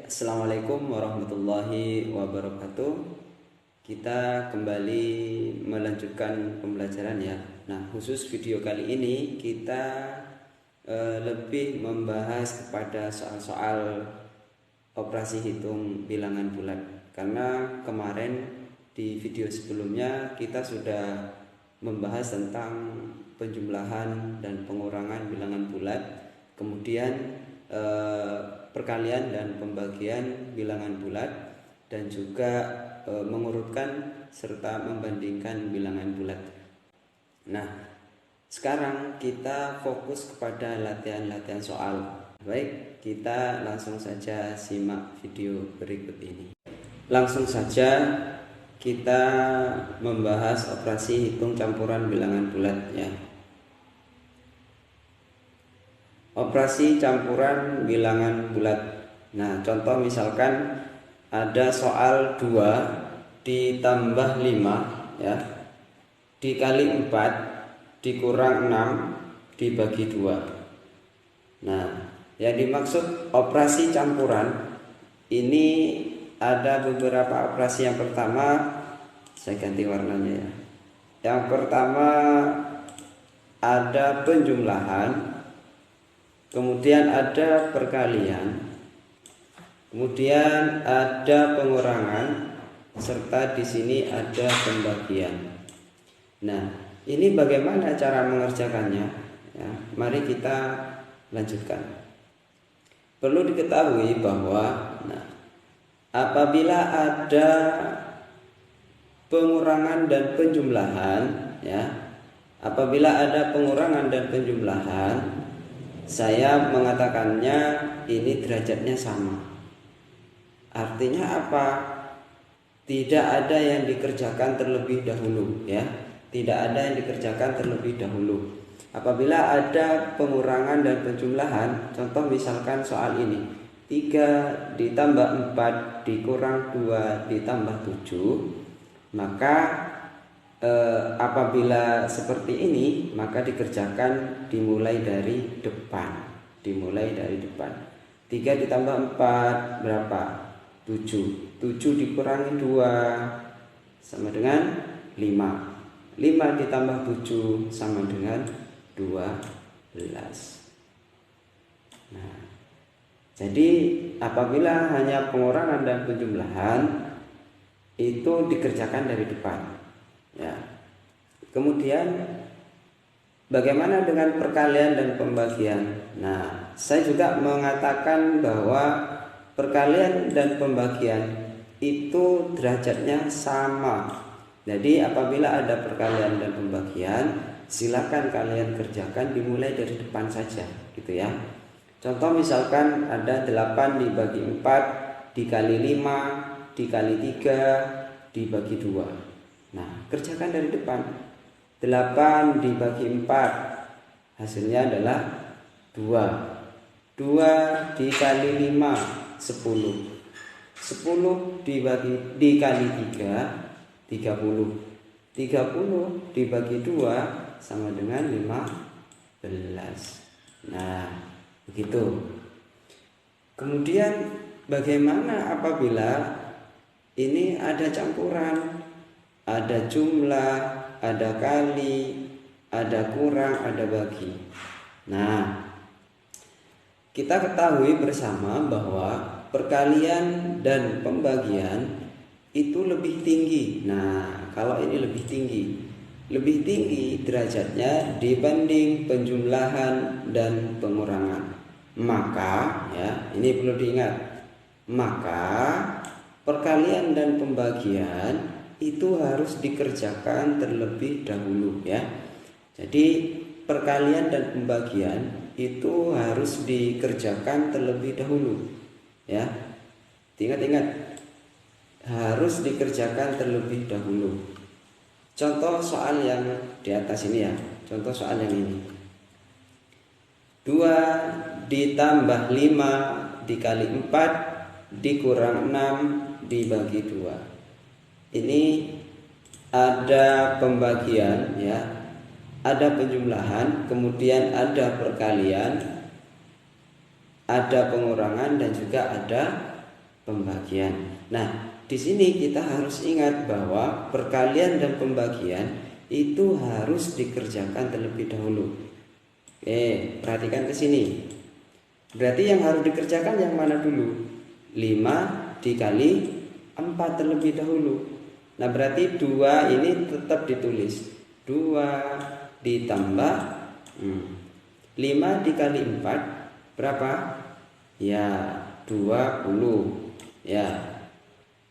Assalamualaikum warahmatullahi wabarakatuh. Kita kembali melanjutkan pembelajaran ya. Nah, khusus video kali ini kita lebih membahas kepada soal-soal operasi hitung bilangan bulat. Karena kemarin di video sebelumnya kita sudah membahas tentang penjumlahan dan pengurangan bilangan bulat. Kemudian perkalian dan pembagian bilangan bulat, dan juga mengurutkan serta membandingkan bilangan bulat. Nah, sekarang kita fokus kepada latihan-latihan soal. Baik, kita langsung saja simak video berikut ini. Langsung saja kita membahas operasi hitung campuran bilangan bulat ya. Operasi campuran bilangan bulat. Nah, contoh misalkan ada soal 2 ditambah 5 ya, dikali 4 dikurang 6 dibagi 2. Nah, yang dimaksud operasi campuran ini ada beberapa operasi. Yang pertama, saya ganti warnanya ya. Yang pertama ada penjumlahan, kemudian ada perkalian, kemudian ada pengurangan, serta di sini ada pembagian. Nah, ini bagaimana cara mengerjakannya? Ya, mari kita lanjutkan. Perlu diketahui bahwa apabila ada pengurangan dan penjumlahan, ya, apabila ada pengurangan dan penjumlahan, saya mengatakannya ini derajatnya sama. Artinya apa? Tidak ada yang dikerjakan terlebih dahulu ya. Tidak ada yang dikerjakan terlebih dahulu. Apabila ada pengurangan dan penjumlahan, contoh misalkan soal ini 3 ditambah 4 dikurang 2 ditambah 7, maka apabila seperti ini, maka dikerjakan dimulai dari depan. 3 ditambah 4 berapa? 7. 7 dikurangi 2 sama dengan 5. 5 ditambah 7 sama dengan 12. Nah, jadi apabila hanya pengurangan dan penjumlahan, itu dikerjakan dari depan ya. Kemudian bagaimana dengan perkalian dan pembagian? Nah, saya juga mengatakan bahwa perkalian dan pembagian itu derajatnya sama. Jadi apabila ada perkalian dan pembagian, silakan kalian kerjakan dimulai dari depan saja gitu ya. Contoh misalkan ada 8 dibagi 4 dikali 5 dikali 3 dibagi 2. Nah, kerjakan dari depan. 8 dibagi 4 hasilnya adalah 2. 2 dikali 5 10. 10 dikali 3 30. 30 dibagi 2 sama dengan 15. Nah, begitu. Kemudian bagaimana apabila ini ada campuran, ada jumlah, ada kali, ada kurang, ada bagi. Nah, kita ketahui bersama bahwa perkalian dan pembagian itu lebih tinggi. Nah, kalau ini lebih tinggi derajatnya dibanding penjumlahan dan pengurangan. Maka ya, ini perlu diingat. Maka perkalian dan pembagian itu harus dikerjakan terlebih dahulu ya. Jadi perkalian dan pembagian itu harus dikerjakan terlebih dahulu ya. Ingat-ingat, harus dikerjakan terlebih dahulu. Contoh soal yang di atas ini ya. Contoh soal yang ini. 2 ditambah 5 dikali 4 dikurang 6 dibagi 2. Ini ada pembagian ya, ada penjumlahan, kemudian ada perkalian, ada pengurangan, dan juga ada pembagian. Nah, di sini kita harus ingat bahwa perkalian dan pembagian itu harus dikerjakan terlebih dahulu. Oke, perhatikan ke sini. Berarti yang harus dikerjakan yang mana dulu? 5 dikali 4 terlebih dahulu. Nah, berarti 2 ini tetap ditulis. 2 ditambah 5 dikali 4 berapa? Ya, 20. Ya,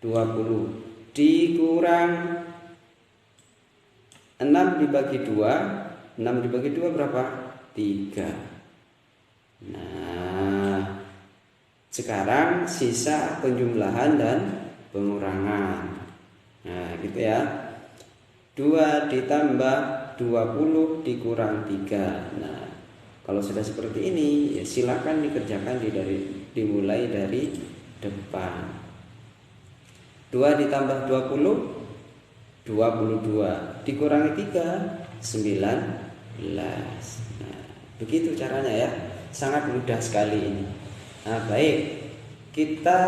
20 dikurang 6 dibagi 2. 6 dibagi 2 berapa? 3. Nah, sekarang sisa penjumlahan dan pengurangan. Nah, gitu ya. 2 ditambah 20 dikurang 3. Nah, kalau sudah seperti ini, ya silakan dikerjakan dimulai dari depan. 2 ditambah 20 22 dikurangi 3 19. Nah, begitu caranya ya. Sangat mudah sekali ini. Nah, baik. Kita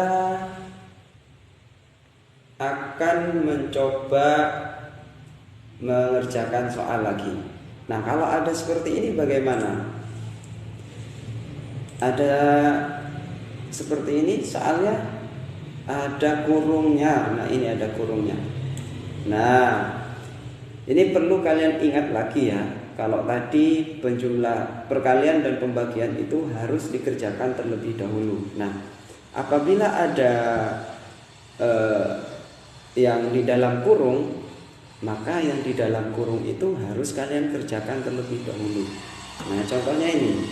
akan mencoba mengerjakan soal lagi. Nah, kalau ada seperti ini bagaimana? Ada seperti ini soalnya ada kurungnya. Nah, ini ada kurungnya. Nah, ini perlu kalian ingat lagi ya. Kalau tadi perkalian dan pembagian itu harus dikerjakan terlebih dahulu. Nah, apabila ada yang di dalam kurung, maka yang di dalam kurung itu harus kalian kerjakan terlebih dahulu. Nah, contohnya ini.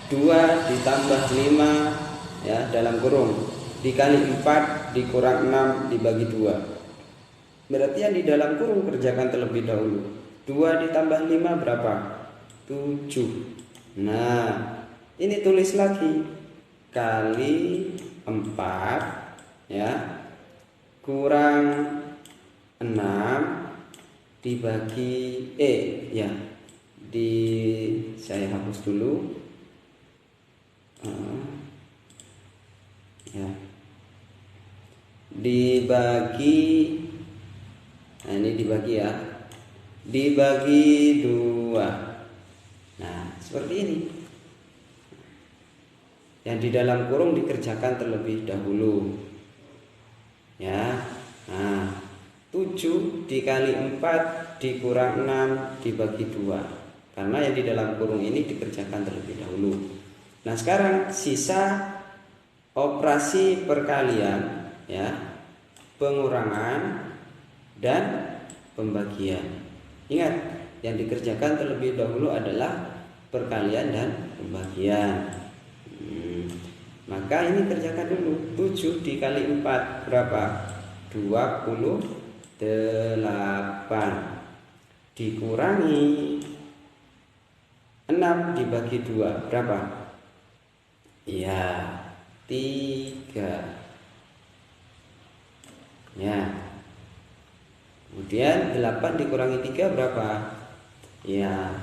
2 ditambah 5 ya dalam kurung dikali 4 dikurang 6 dibagi 2. Berarti yang di dalam kurung kerjakan terlebih dahulu. 2 ditambah 5 berapa? 7. Nah, ini tulis lagi kali 4 ya kurang 6 dibagi saya hapus dulu ya dibagi, nah ini dibagi ya, dibagi 2. Nah, seperti ini. Yang di dalam kurung dikerjakan terlebih dahulu ya. Nah, 7 dikali 4 dikurang 6 dibagi 2. Karena yang di dalam kurung ini dikerjakan terlebih dahulu. Nah, sekarang sisa operasi perkalian ya, pengurangan dan pembagian. Ingat, yang dikerjakan terlebih dahulu adalah perkalian dan pembagian. Maka ini kerjakan dulu. 7 dikali 4 berapa? 28 dikurangi 6 dibagi 2 berapa? Ya, 3 ya. Kemudian 8 dikurangi 3 berapa? Ya,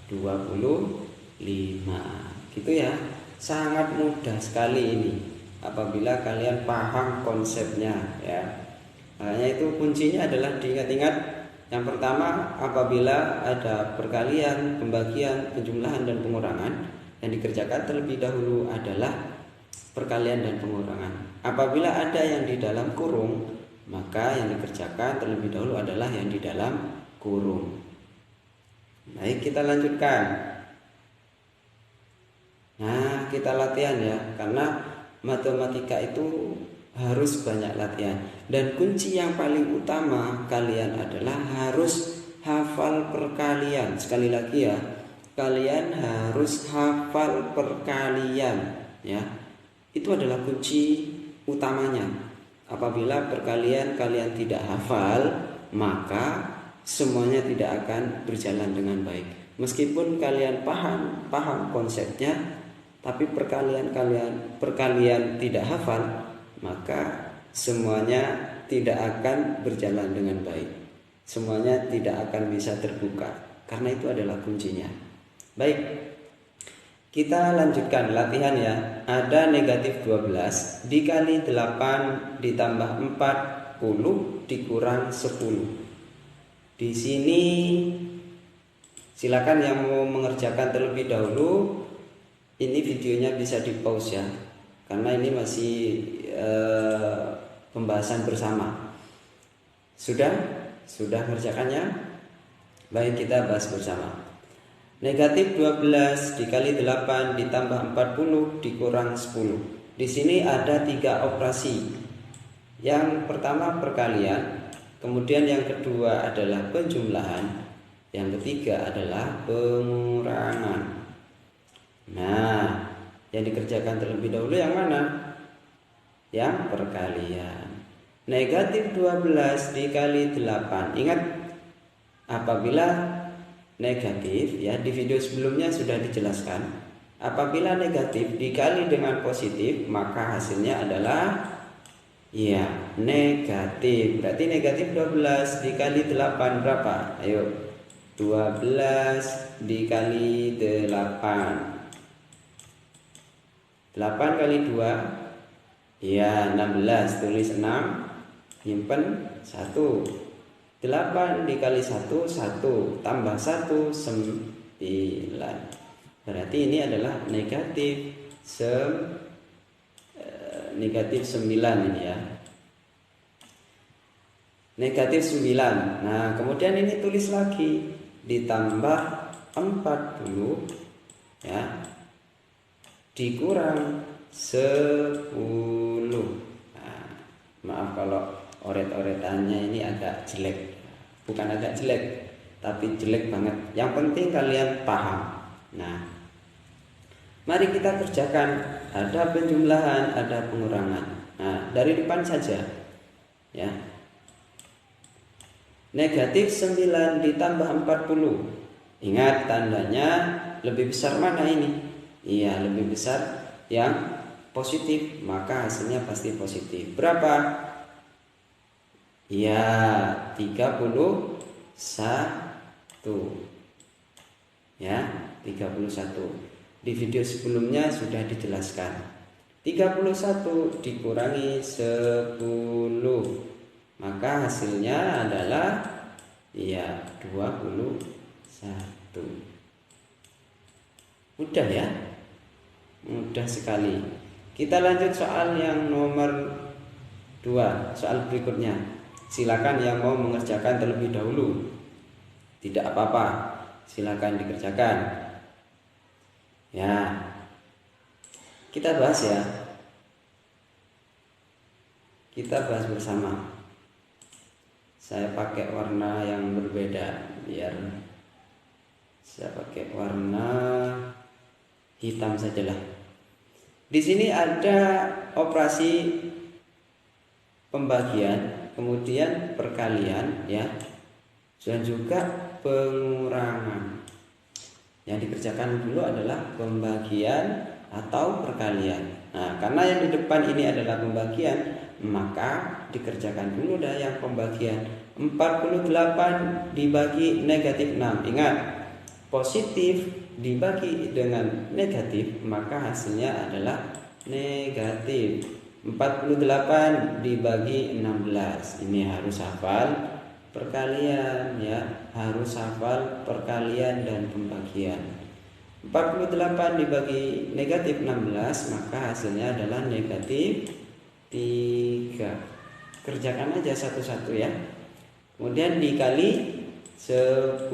25. Gitu ya. Sangat mudah sekali ini apabila kalian paham konsepnya ya. Makanya itu kuncinya adalah diingat-ingat. Yang pertama, apabila ada perkalian, pembagian, penjumlahan dan pengurangan, yang dikerjakan terlebih dahulu adalah perkalian dan pengurangan. Apabila ada yang di dalam kurung, maka yang dikerjakan terlebih dahulu adalah yang di dalam kurung. Baik, kita lanjutkan. Nah, kita latihan ya, karena matematika itu harus banyak latihan. Dan kunci yang paling utama kalian adalah harus hafal perkalian. Sekali lagi ya, kalian harus hafal perkalian ya. Itu adalah kunci utamanya. Apabila perkalian kalian tidak hafal, maka semuanya tidak akan berjalan dengan baik. Meskipun kalian paham konsepnya, tapi perkalian tidak hafal, maka semuanya tidak akan berjalan dengan baik. Semuanya tidak akan bisa terbuka, karena itu adalah kuncinya. Baik, Kita lanjutkan latihan ya. Ada negatif 12 dikali 8 ditambah 40 dikurang 10. Di sini silakan yang mau mengerjakan terlebih dahulu. Ini videonya bisa di pause ya, karena ini masih pembahasan bersama. Sudah mengerjakannya? Baik, kita bahas bersama. Negatif 12 dikali 8 ditambah 40 dikurang 10. Di sini ada 3 operasi. Yang pertama perkalian, kemudian yang kedua adalah penjumlahan, yang ketiga adalah pengurangan. Nah, yang dikerjakan terlebih dahulu yang mana? Yang perkalian. Negatif 12 dikali 8. Ingat, apabila negatif ya, di video sebelumnya sudah dijelaskan, apabila negatif dikali dengan positif maka hasilnya adalah ya negatif. Berarti negatif 12 dikali 8 berapa? Ayo, 12 dikali 8. 8 kali 2 ya 16, tulis 6, simpen 1. 8 dikali 1 1, tambah 1 9. Berarti ini adalah negatif negatif 9 ini ya. Negatif 9. Nah, kemudian ini tulis lagi ditambah 40 ya, dikurang 10. Nah, maaf kalau oret-oretannya ini agak jelek. Bukan agak jelek, tapi jelek banget. Yang penting kalian paham. Nah, mari kita kerjakan. Ada penjumlahan, ada pengurangan. Nah, dari depan saja ya. Negatif 9 ditambah 40. Ingat, tandanya lebih besar mana ini? Iya, lebih besar yang positif, maka hasilnya pasti positif. Berapa? Ya, 31. Ya, 31. Di video sebelumnya sudah dijelaskan. 31 dikurangi 10, maka hasilnya adalah ya 21. Mudah ya? Mudah sekali. Kita lanjut soal yang nomor 2, soal berikutnya. Silakan yang mau mengerjakan terlebih dahulu. Tidak apa-apa, silakan dikerjakan. Ya, kita bahas ya. Kita bahas bersama. Saya pakai warna yang berbeda biar saya pakai warna hitam sajalah. Di sini ada operasi pembagian, kemudian perkalian ya, dan juga pengurangan. Yang dikerjakan dulu adalah pembagian atau perkalian. Nah, karena yang di depan ini adalah pembagian, maka dikerjakan dulu dah yang pembagian. 48 dibagi negatif 6. Ingat, positif dibagi dengan negatif maka hasilnya adalah negatif. 48 dibagi 16. Ini harus hafal perkalian ya, harus hafal perkalian dan pembagian. 48 dibagi negatif 16 maka hasilnya adalah negatif 3. Kerjakan aja satu-satu ya. Kemudian dikali 10,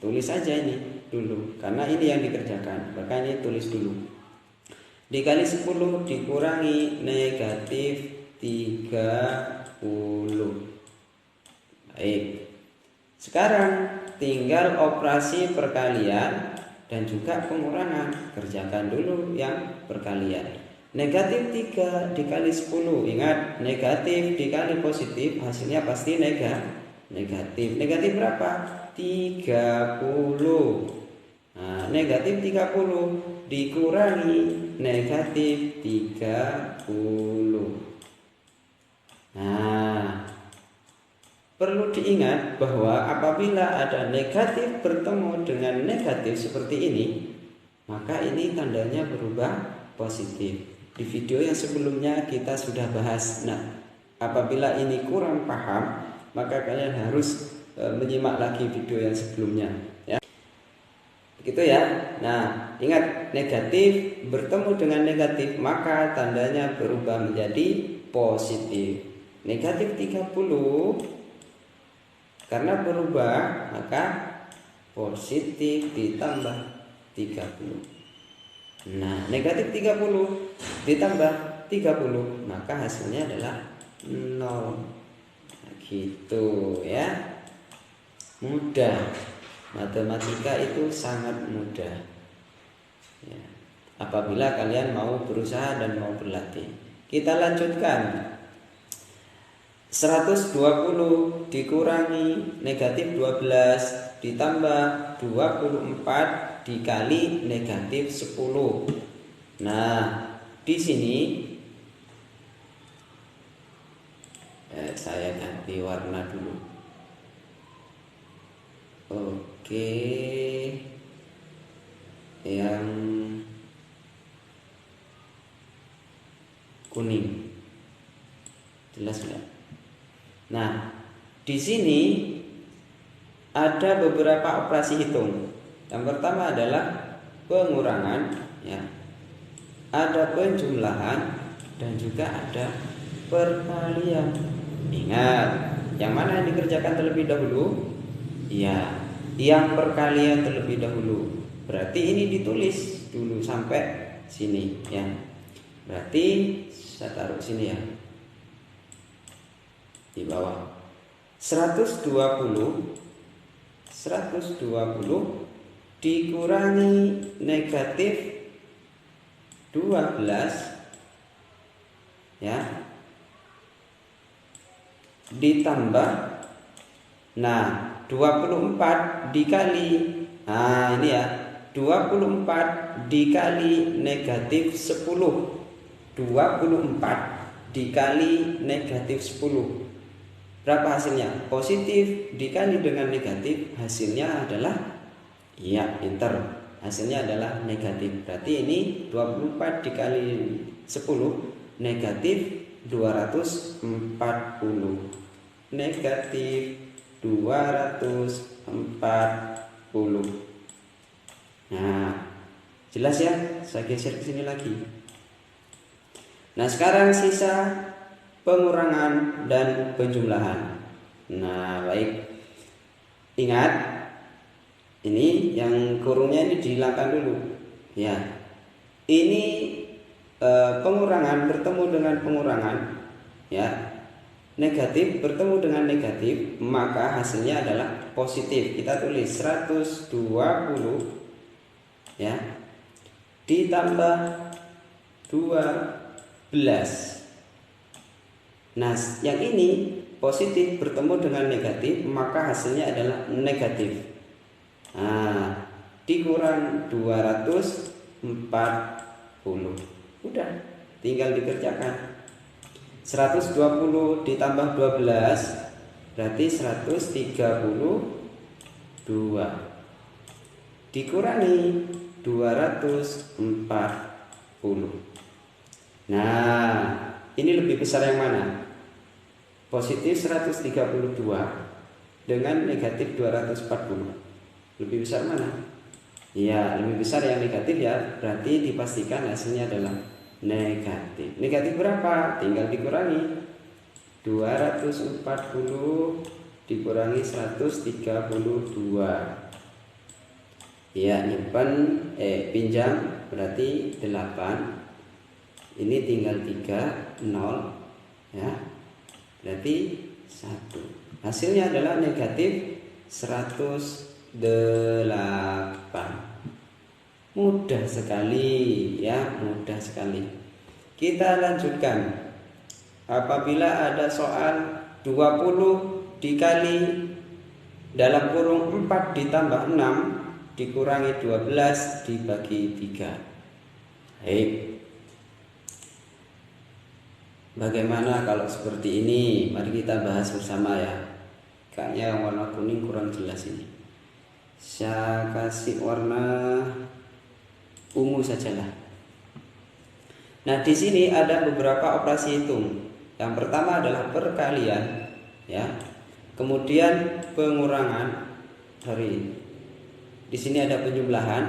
tulis aja ini dulu karena ini yang dikerjakan, maka ini tulis dulu. Dikali 10 dikurangi negatif 30. Baik. Sekarang tinggal operasi perkalian dan juga pengurangan. Kerjakan dulu yang perkalian. Negatif 3 dikali 10. Ingat, negatif dikali positif hasilnya pasti negatif. Negatif berapa? 30. Nah, negatif 30 dikurangi negatif 30. Nah, perlu diingat bahwa apabila ada negatif bertemu dengan negatif seperti ini, maka ini tandanya berubah positif. Di video yang sebelumnya kita sudah bahas. Nah, apabila ini kurang paham, maka kalian harus menyimak lagi video yang sebelumnya, ya. Begitu ya. Nah, ingat, negatif bertemu dengan negatif maka tandanya berubah menjadi positif. Negatif 30 karena berubah maka positif ditambah 30. Nah, negatif 30 ditambah 30 maka hasilnya adalah 0. Nah, gitu ya. Mudah. Matematika itu sangat mudah ya, apabila kalian mau berusaha dan mau berlatih. Kita lanjutkan. 120 dikurangi negatif 12 ditambah 24 dikali negatif 10. Nah, di sini saya ganti warna dulu. Oke, yang kuning, jelas nggak? Nah, di sini ada beberapa operasi hitung. Yang pertama adalah pengurangan, ya. Ada penjumlahan dan juga ada perkalian. Ingat, yang mana yang dikerjakan terlebih dahulu? Ya, yang perkalian terlebih dahulu. Berarti ini ditulis dulu sampai sini, ya. Berarti saya taruh sini ya, di bawah. 120 dikurangi negatif 12, ya, ditambah, nah, 24 dikali, nah ini ya, 24 dikali negatif 10. 24 dikali negatif 10. Berapa hasilnya? Positif dikali dengan negatif, hasilnya adalah, ya, pinter, hasilnya adalah negatif. Berarti ini 24 dikali 10 negatif 240. Negatif 240. Nah, jelas ya? Saya geser ke sini lagi. Nah, sekarang sisa pengurangan dan penjumlahan. Nah, baik. Ingat, ini yang kurungnya ini dihilangkan dulu. Ya. Ini pengurangan bertemu dengan pengurangan, ya. Negatif bertemu dengan negatif, maka hasilnya adalah positif. Kita tulis 120, ya, ditambah 12. Nah, yang ini positif bertemu dengan negatif, maka hasilnya adalah negatif. Nah, dikurang 240. Udah, tinggal dikerjakan. 120 ditambah 12 berarti 132. Dikurangi 240. Nah, ini lebih besar yang mana? Positif 132 dengan negatif 240. Lebih besar mana? Ya, lebih besar yang negatif ya. Berarti dipastikan hasilnya adalah negatif. Negatif berapa? Tinggal dikurangi. 240 dikurangi 132. Ya, nyimpan pinjam berarti 8. Ini tinggal 3, 0, ya. Berarti 1. Hasilnya adalah negatif 108. Mudah sekali, ya, mudah sekali. Kita lanjutkan. Apabila ada soal 20 dikali dalam kurung 4 ditambah 6 dikurangi 12 dibagi 3. Baik. Bagaimana kalau seperti ini? Mari kita bahas bersama ya. Kayaknya yang warna kuning kurang jelas ini. Saya kasih warna ungu sajalah. Nah, di sini ada beberapa operasi hitung. Yang pertama adalah perkalian, ya. Kemudian pengurangan, di sini ada penjumlahan,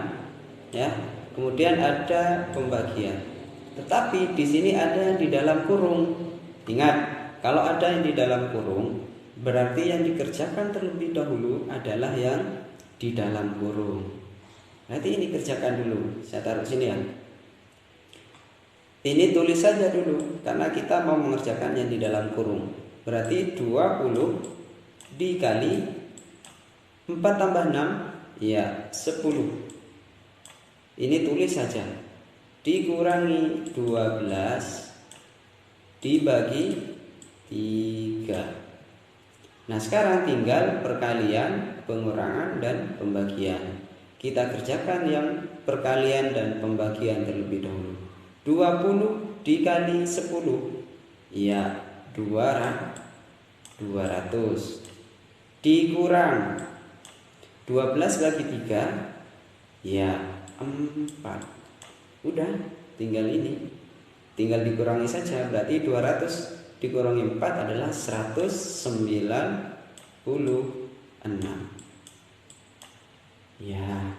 ya. Kemudian ada pembagian. Tetapi di sini ada yang di dalam kurung. Ingat, kalau ada yang di dalam kurung, berarti yang dikerjakan terlebih dahulu adalah yang di dalam kurung. Nanti ini kerjakan dulu. Saya taruh sini ya. Ini tulis saja dulu karena kita mau mengerjakan yang di dalam kurung. Berarti 20 dikali 4 tambah 6, ya 10. Ini tulis saja. Dikurangi 12 dibagi 3. Nah, sekarang tinggal perkalian, pengurangan, dan pembagian. Kita kerjakan yang perkalian dan pembagian terlebih dahulu. 20 dikali 10, ya 200. Dikurang 12 bagi 3, ya 4. Udah, tinggal ini. Tinggal dikurangi saja. Berarti 200 dikurangi 4 adalah 196. Ya.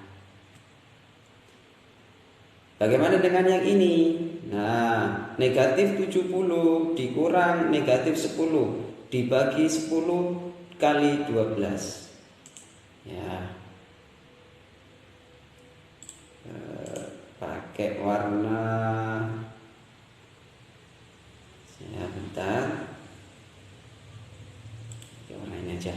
Bagaimana dengan yang ini? Nah, negatif 70 dikurang negatif 10 dibagi 10 kali 12. Ya. Pakai warna, ya bentar, warna ini aja.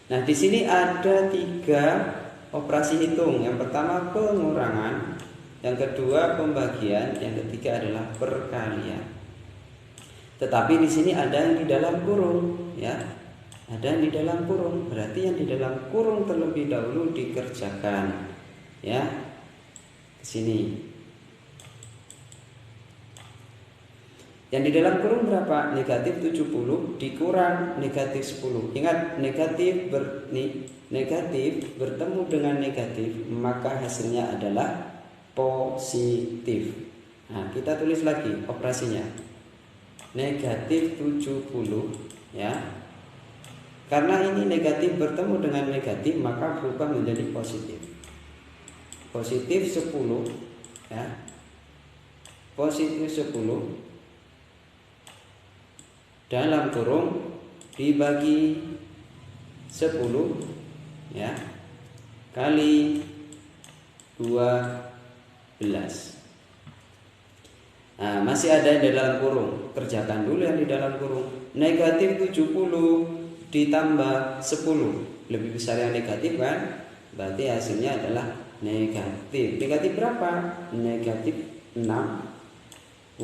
Nah, di sini ada 3 operasi hitung. Yang pertama pengurangan, yang kedua pembagian, yang ketiga adalah perkalian. Tetapi di sini ada yang di dalam kurung, ya. Ada yang di dalam kurung. Berarti yang di dalam kurung terlebih dahulu dikerjakan, ya. Ke sini. Yang di dalam kurung berapa? Negatif 70 dikurang negatif 10. Ingat, negatif bertemu dengan negatif, maka hasilnya adalah positif. Nah, kita tulis lagi operasinya. Negatif 70, ya. Karena ini negatif bertemu dengan negatif, maka berubah menjadi positif. Positif 10, ya. Positif 10 dalam kurung dibagi 10, ya, kali 12. Nah, masih ada yang di dalam kurung. Kerjakan dulu yang di dalam kurung. Negatif 70 ditambah 10. Lebih besar yang negatif kan? Berarti hasilnya adalah negatif. Negatif berapa? Negatif 60.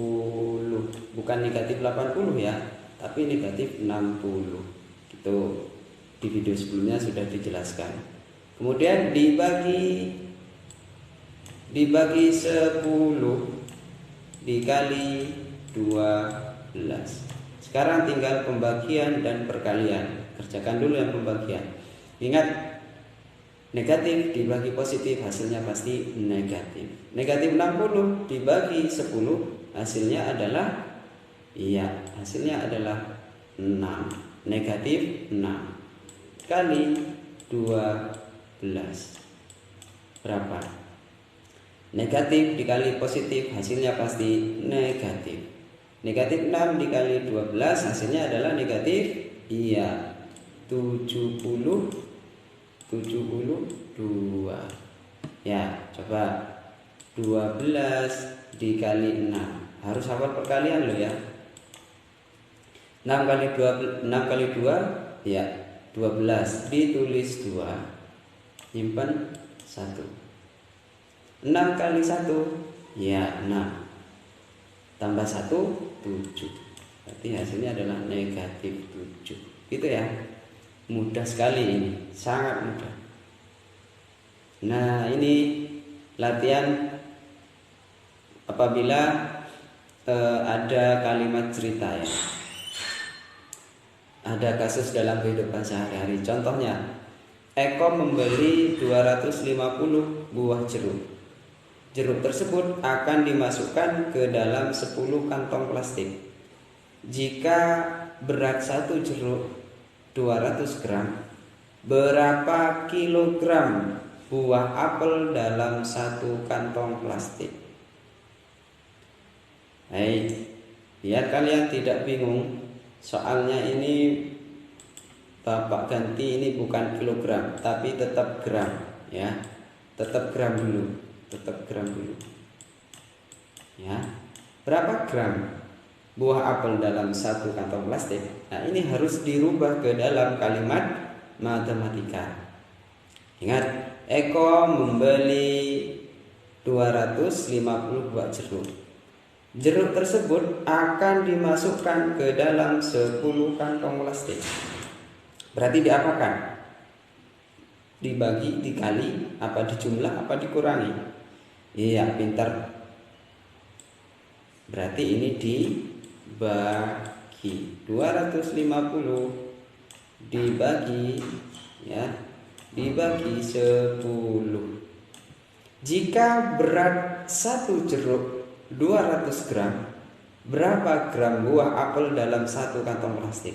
Bukan negatif 80 ya, tapi negatif 60. Itu di video sebelumnya sudah dijelaskan. Kemudian dibagi 10 dikali 12. Sekarang tinggal pembagian dan perkalian. Kerjakan dulu yang pembagian. Ingat, negatif dibagi positif hasilnya pasti negatif. Negatif 60 dibagi 10 hasilnya adalah, hasilnya adalah 6. Negatif 6 kali 12 berapa? Negatif dikali positif hasilnya pasti negatif. Negatif 6 dikali 12 hasilnya adalah negatif, 72. Ya, coba 12 dikali 6. Harus hafal perkalian loh ya. 6 kali 2, ya 12. Ditulis 2, simpan 1. 6 kali 1, ya 6. Tambah 1, 7. Berarti hasilnya adalah negatif 7. Gitu ya. Mudah sekali ini, sangat mudah. Nah, ini latihan apabila ada kalimat cerita ya. Ada kasus dalam kehidupan sehari-hari. Contohnya, Eko membeli 250 buah jeruk. Jeruk tersebut akan dimasukkan ke dalam 10 kantong plastik. Jika berat satu jeruk 200 gram, berapa kilogram buah apel dalam satu kantong plastik? Hai, biar kalian tidak bingung, soalnya ini Bapak ganti, ini bukan kilogram tapi tetap gram ya. Tetap gram dulu. Ya. Berapa gram buah apel dalam satu kantong plastik? Nah, ini harus dirubah ke dalam kalimat matematika. Ingat, Eko membeli 250 buah jeruk. Jeruk tersebut akan dimasukkan ke dalam 10 kantong plastik. Berarti diapakan? Dibagi, dikali, apa dijumlah, apa dikurangi? Iya, pintar. Berarti ini dibagi 250 dibagi ya, dibagi 10. Jika berat satu jeruk 200 gram, berapa gram buah apel dalam satu kantong plastik?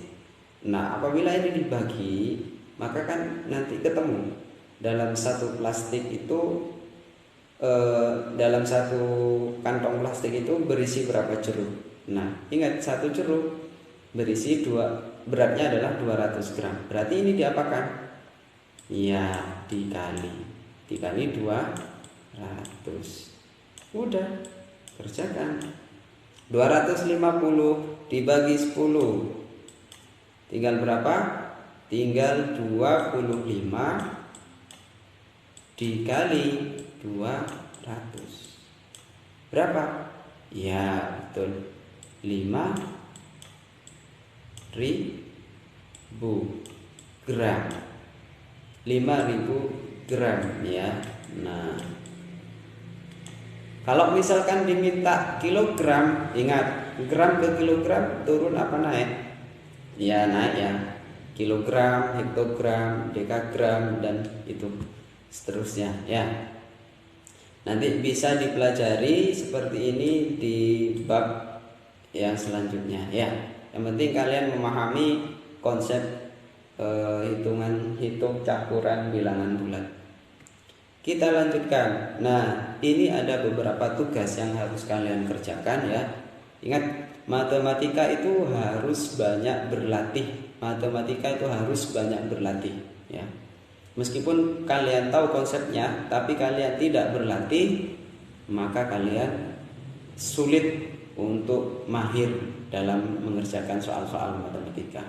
Nah, apabila ini dibagi, maka kan nanti ketemu dalam satu plastik itu dalam satu kantong plastik itu berisi berapa jeruk. Nah, ingat, satu jeruk berisi beratnya adalah 200 gram. Berarti ini diapakan? Ya, dikali 200. Udah, kerjakan. 250 dibagi 10 tinggal berapa? Tinggal 25 dikali 200. Berapa? Ya, betul. 5.000 gram. 5.000 gram ya. Nah, kalau misalkan diminta kilogram, ingat, gram ke kilogram turun apa naik? Ya, naik ya. Kilogram, hektogram, dekagram, dan itu seterusnya ya. Nanti bisa dipelajari seperti ini di bab yang selanjutnya ya. Yang penting kalian memahami konsep hitung campuran bilangan bulat. Kita lanjutkan. Nah, ini ada beberapa tugas yang harus kalian kerjakan ya. Ingat, matematika itu harus banyak berlatih. Matematika itu harus banyak berlatih ya. Meskipun kalian tahu konsepnya, tapi kalian tidak berlatih, maka kalian sulit untuk mahir dalam mengerjakan soal-soal matematika.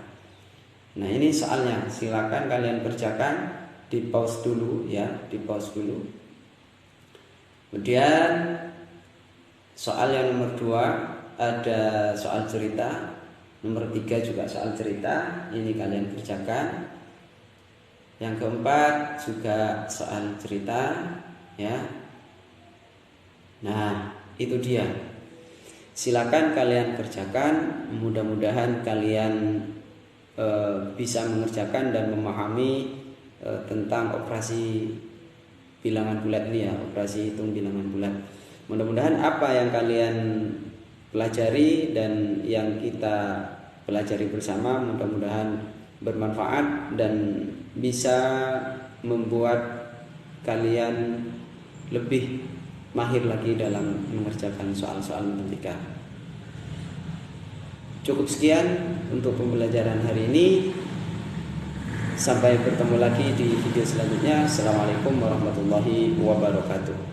Nah, ini soalnya, silakan kalian kerjakan. Di pause dulu ya, di pause dulu. Kemudian soal yang nomor 2 ada soal cerita, nomor 3 juga soal cerita, ini kalian kerjakan. Yang keempat juga soal cerita ya. Nah, itu dia. Silakan kalian kerjakan, mudah-mudahan kalian bisa mengerjakan dan memahami tentang operasi bilangan bulat ini ya, operasi hitung bilangan bulat. Mudah-mudahan apa yang kalian pelajari dan yang kita pelajari bersama mudah-mudahan bermanfaat dan bisa membuat kalian lebih mahir lagi dalam mengerjakan soal-soal matematika. Cukup sekian untuk pembelajaran hari ini. Sampai bertemu lagi di video selanjutnya. Assalamualaikum warahmatullahi wabarakatuh.